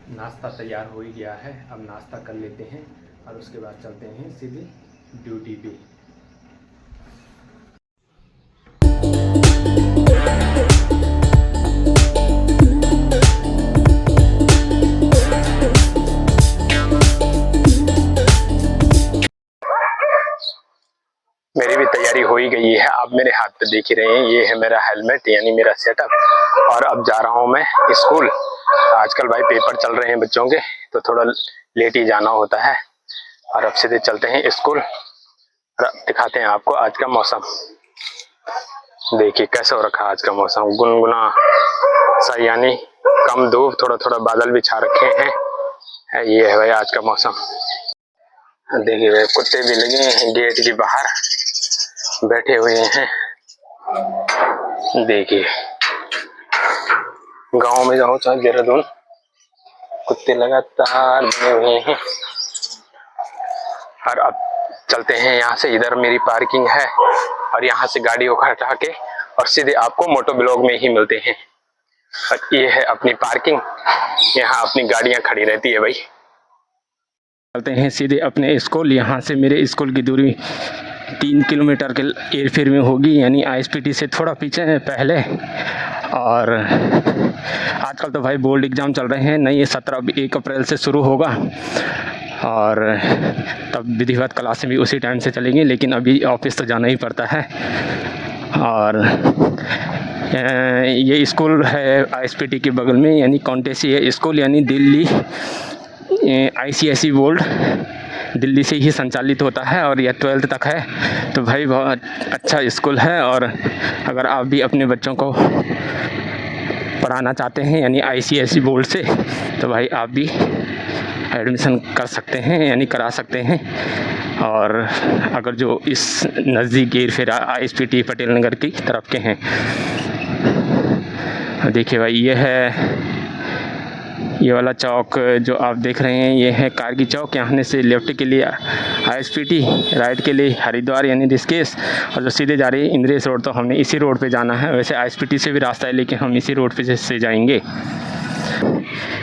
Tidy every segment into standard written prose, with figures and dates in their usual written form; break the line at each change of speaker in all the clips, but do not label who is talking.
नाश्ता तैयार हो ही गया है। अब नाश्ता कर लेते हैं और उसके बाद चलते हैं सीधे ड्यूटी पे। मेरी भी तैयारी हो ही गई है। आप मेरे हाथ पे देख ही रहे हैं, ये है मेरा हेलमेट यानी मेरा सेटअप। और अब जा रहा हूँ मैं स्कूल। आजकल भाई पेपर चल रहे हैं बच्चों के, तो थोड़ा लेट ही जाना होता है। और अब सीधे चलते हैं स्कूल। दिखाते हैं आपको आज का मौसम। देखिए कैसा हो रखा है आज का मौसम, गुनगुना सा, यानी कम धूप, थोड़ा थोड़ा बादल भी छा रखे हैं। ये है भाई आज का मौसम। देखिए भाई कुत्ते भी लगे हैं गेट के बाहर, बैठे हुए हैं। देखिए गांव में जाओ चाहे देहरादून, कुत्ते लगातार बने हुए हैं। और अब चलते हैं यहाँ से, इधर मेरी पार्किंग है और यहाँ से गाड़ी को हटा के और सीधे आपको मोटो ब्लॉक में ही मिलते हैं। और ये है अपनी पार्किंग, यहाँ अपनी गाड़ियाँ खड़ी रहती है भाई। चलते हैं सीधे अपने स्कूल। यहाँ से मेरे स्कूल की दूरी 3 किलोमीटर के एयरफेयर में होगी, यानी ISPT से थोड़ा पीछे है पहले। और आजकल तो भाई बोर्ड एग्ज़ाम चल रहे हैं, नहीं ये 1 अप्रैल से शुरू होगा और तब विधिवत क्लासें भी उसी टाइम से चलेंगी। लेकिन अभी ऑफिस तो जाना ही पड़ता है। और ये स्कूल है ISPT के बगल में, यानी कॉन्टेसी है स्कूल, यानी दिल्ली ICSE बोर्ड दिल्ली से ही संचालित होता है और यह 12th तक है। तो भाई बहुत अच्छा स्कूल है। और अगर आप भी अपने बच्चों को पढ़ाना चाहते हैं यानी ICSE बोर्ड से, तो भाई आप भी एडमिशन कर सकते हैं यानी करा सकते हैं। और अगर जो इस नज़दीक एयरफेयर ISPT पटेल नगर की तरफ के हैं। देखिए भाई ये है, ये वाला चौक जो आप देख रहे हैं ये है कारगी चौक। यहाँ से लेफ्ट के लिए ISPT, राइट के लिए हरिद्वार यानी ऋषिकेश, और जो सीधे जा रही है इंद्रेश रोड, तो हमने इसी रोड पे जाना है। वैसे ISPT से भी रास्ता है लेकिन हम इसी रोड पे से जाएंगे।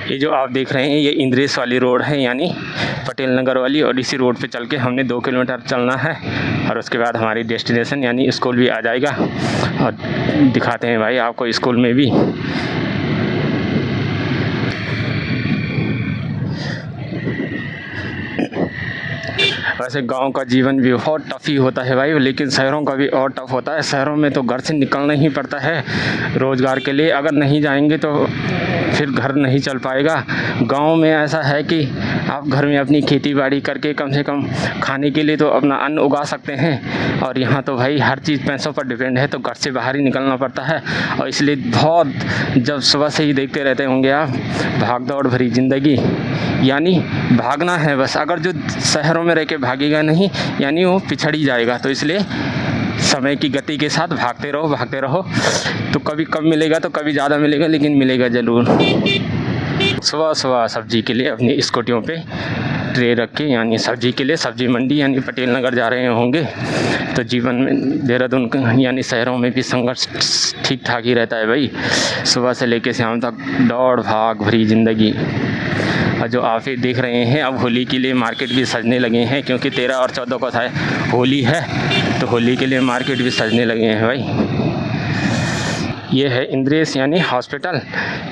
ये जो आप देख रहे हैं ये इंद्रेश वाली रोड है यानी पटेल नगर वाली, और इसी रोड पे चल के हमने 2 किलोमीटर चलना है और उसके बाद हमारी डेस्टिनेशन यानी स्कूल भी आ जाएगा। और दिखाते हैं भाई आपको स्कूल में भी। वैसे गांव का जीवन भी बहुत टफ ही होता है भाई, लेकिन शहरों का भी और टफ होता है। शहरों में तो घर से निकलना ही पड़ता है रोज़गार के लिए, अगर नहीं जाएंगे तो फिर घर नहीं चल पाएगा। गांव में ऐसा है कि आप घर में अपनी खेती बाड़ी करके कम से कम खाने के लिए तो अपना अन्न उगा सकते हैं। और यहाँ तो भाई हर चीज़ पैसों पर डिपेंड है, तो घर से बाहर ही निकलना पड़ता है। और इसलिए बहुत, जब सुबह से ही देखते रहते होंगे आप, भाग दौड़ भरी ज़िंदगी, यानी भागना है बस। अगर जो शहरों में रह के भागेगा नहीं यानी वो पिछड़ ही जाएगा। तो इसलिए समय की गति के साथ भागते रहो। तो कभी कम मिलेगा तो कभी ज़्यादा मिलेगा, लेकिन मिलेगा ज़रूर। सुबह सुबह सब्जी के लिए अपनी स्कूटियों पे ट्रे रख के, यानी सब्जी के लिए सब्जी मंडी यानी पटेल नगर जा रहे होंगे। तो जीवन में देहरादून यानी शहरों में भी संघर्ष ठीक ठाक ही रहता है भाई। सुबह से लेकर शाम तक दौड़ भाग भरी ज़िंदगी। और जो आप ही देख रहे हैं, अब होली के लिए मार्केट भी सजने लगे हैं, क्योंकि 13 और 14 को था होली है, तो होली के लिए मार्केट भी सजने लगे हैं भाई। ये है इंद्रेश यानी हॉस्पिटल।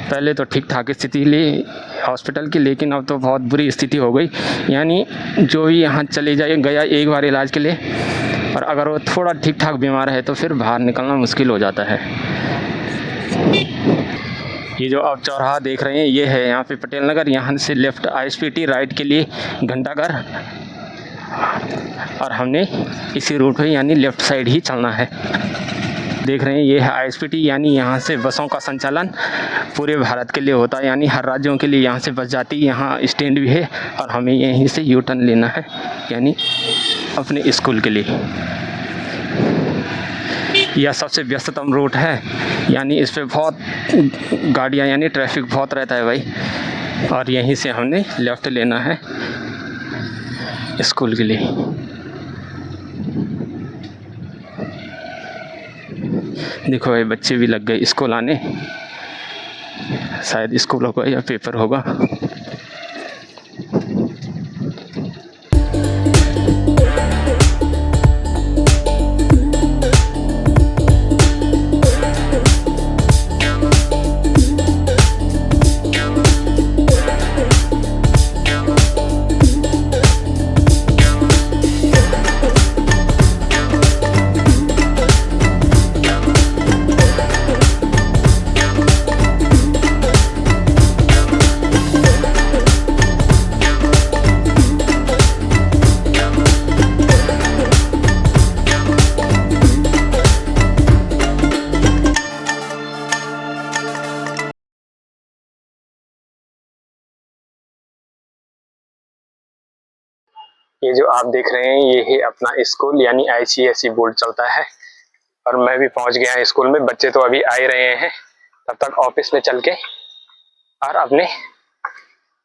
पहले तो ठीक ठाक स्थिति ली हॉस्पिटल की, लेकिन अब तो बहुत बुरी स्थिति हो गई। यानी जो भी यहाँ चले गया एक बार इलाज के लिए, और अगर वो थोड़ा ठीक ठाक बीमार है तो फिर बाहर निकलना मुश्किल हो जाता है। ये जो आप चौराहा देख रहे हैं ये है यहाँ पे पटेल नगर। यहाँ से लेफ़्ट ISPT, राइट के लिए घंटाघर, और हमने इसी रूट पे यानी लेफ़्ट साइड ही चलना है। देख रहे हैं ये है ISPT, यानी यहाँ से बसों का संचालन पूरे भारत के लिए होता है, यानी हर राज्यों के लिए यहाँ से बस जाती है। यहाँ स्टैंड भी है और हमें यहीं से U टर्न लेना है यानी अपने स्कूल के लिए। यह सबसे व्यस्ततम रूट है, यानी इस पर बहुत गाड़ियाँ यानी ट्रैफिक बहुत रहता है भाई। और यहीं से हमने लेफ़्ट लेना है स्कूल के लिए। देखो भाई बच्चे भी लग गए स्कूल आने, शायद स्कूल होगा या पेपर होगा। ये जो आप देख रहे हैं ये है अपना स्कूल यानी आईसीएसई बोर्ड चलता है। और मैं भी पहुंच गया स्कूल में। बच्चे तो अभी आ ही रहे हैं, तब तक ऑफिस में चल के और अपने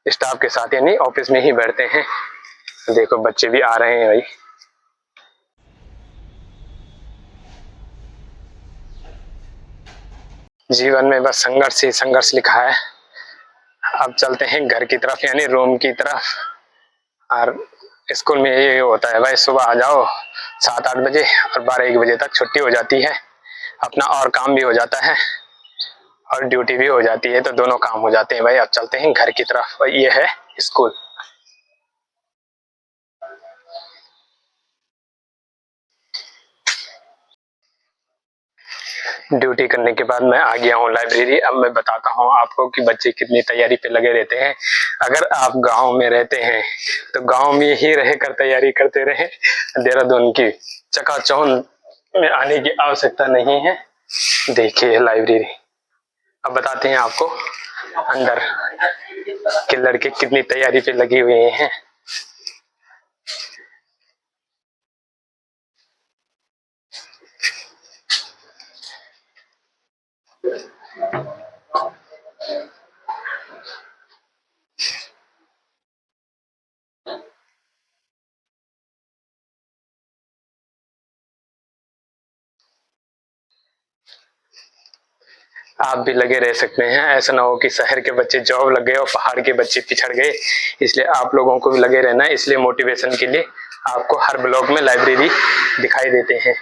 स्टाफ के साथ यानी ऑफिस में ही बैठते हैं। देखो बच्चे भी आ रहे हैं भाई। जीवन में बस संघर्ष ही संघर्ष लिखा है। अब चलते हैं घर की तरफ यानी रूम की तरफ। और स्कूल में ये होता है भाई, सुबह आ जाओ 7-8 बजे और 12-1 बजे तक छुट्टी हो जाती है। अपना और काम भी हो जाता है और ड्यूटी भी हो जाती है, तो दोनों काम हो जाते हैं भाई। अब चलते हैं घर की तरफ। ये है स्कूल। ड्यूटी करने के बाद मैं आ गया हूँ लाइब्रेरी। अब मैं बताता हूँ आपको कि बच्चे कितनी तैयारी पे लगे रहते हैं। अगर आप गांव में रहते हैं तो गांव में ही रहकर तैयारी करते रहे। देहरादून की चकाचौंध में आने की आवश्यकता नहीं है। देखिए लाइब्रेरी। अब बताते हैं आपको अंदर के लड़के कितनी तैयारी पे लगे हुए हैं। आप भी लगे रह सकते हैं। ऐसा ना हो कि शहर के बच्चे जॉब लग गए और पहाड़ के बच्चे पिछड़ गए। इसलिए आप लोगों को भी लगे रहना है। इसलिए मोटिवेशन के लिए आपको हर ब्लॉग में लाइब्रेरी दिखाई देते हैं।